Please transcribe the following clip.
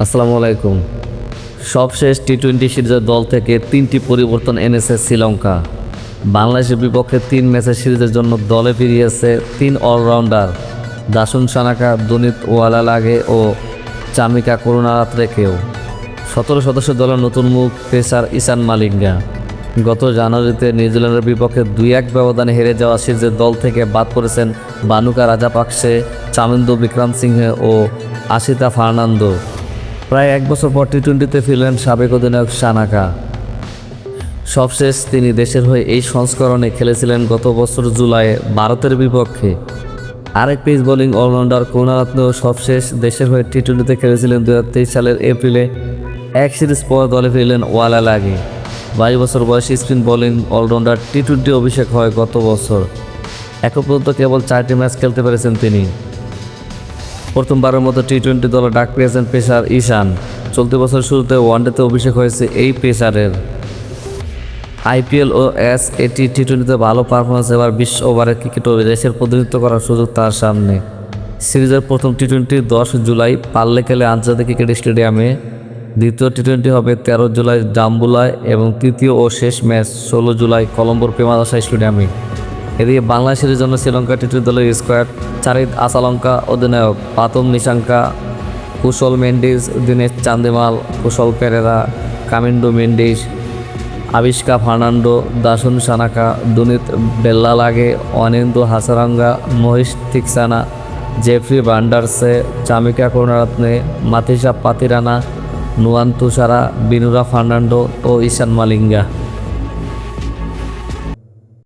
আসসালামু আলাইকুম। সবশেষ টি-20 সিরিজের দল থেকে 3টি পরিবর্তন এনেছে শ্রীলঙ্কা। বাংলাদেশের বিপক্ষে 3 ম্যাচের সিরিজের জন্য দলে ফিরিয়েছে 3 অলরাউন্ডার দাসুন সানাকা, দুনিত ওয়ালালাগে ও চামিকা করুণারত্নেকেও। 17 সদস্য দলের নতুন মুখ পেসার ঈশান মালিঙ্গা। গত জানুয়ারিতে নিউজিল্যান্ডের বিপক্ষে 2-1 ব্যবধানে হেরে যাওয়া সিরিজের দল থেকে বাদ পড়েছেন বানুকা রাজাপাকসে, চামিন্দু বিক্রমসিংহে ও আশিতা ফার্নান্দো। প্রায় 1 বছর পর টি-20তে ফিরলেন সাবেক অধিনায়ক সানাকা। সবশেষ তিনি দেশের হয়ে এই সংস্করণে খেলেছিলেন গত বছর জুলাইয়ে ভারতের বিপক্ষে। আরেক পেস বোলিং অলরাউন্ডার করুণারত্নেও সবশেষ দেশের হয়ে টি-20তে খেলেছিলেন 2023 সালের এপ্রিলে। এক সিরিজ পর দলে ফিরলেন ওয়ালালাগে। 22 বছর বয়সী স্পিন বোলিং অলরাউন্ডার টি-20 অভিষেক হয় গত বছর। এখন পর্যন্ত কেবল 4টি ম্যাচ খেলতে পেরেছেন তিনি। প্রথমবারের মতো টি-20 দলে ডাক পেয়েছেন পেসার ঈশান। চলতি বছর শুরুতে ওয়ানডেতে অভিষেক হয়েছে এই পেসারের। আইপিএল ও এসএটি টি-20তে ভালো পারফরমেন্স, এবার 20 ওভারের ক্রিকেটও দেশের প্রতিনিধিত্ব করার সুযোগ তার সামনে। সিরিজের প্রথম টি-20 10 জুলাই পাল্লেকেলে আন্তর্জাতিক ক্রিকেট স্টেডিয়ামে। দ্বিতীয় টি-20 হবে 13 জুলাই ডাম্বুলায় এবং তৃতীয় ও শেষ ম্যাচ 16 জুলাই কলম্বোর প্রেমাদাসা স্টেডিয়ামে। এদিকে বাংলাদেশ সিরিজের জন্য শ্রীলঙ্কা টি-20 দলের স্কোয়াড: চারিত আসালঙ্কা অধিনায়ক, পাতম নিশাঙ্কা, কুশল মেন্ডিস, দিনেশ চান্দিমাল, কুশল পেরেরা, কামিন্ডু মেন্ডিস, আবিষ্কা ফার্নান্ডো, দাসুন সানাকা, দুনিত বেল্লালাগে, অনিন্দু হাসারাঙ্গা, মহিষ থিকসানা, জেফ্রি ভান্ডারসে, চামিকা করুণারত্নে, মাথিসা পাতিরানা, নুয়ান তুষারা, বিনুরা ফার্নান্ডো ও ঈশান মালিঙ্গা।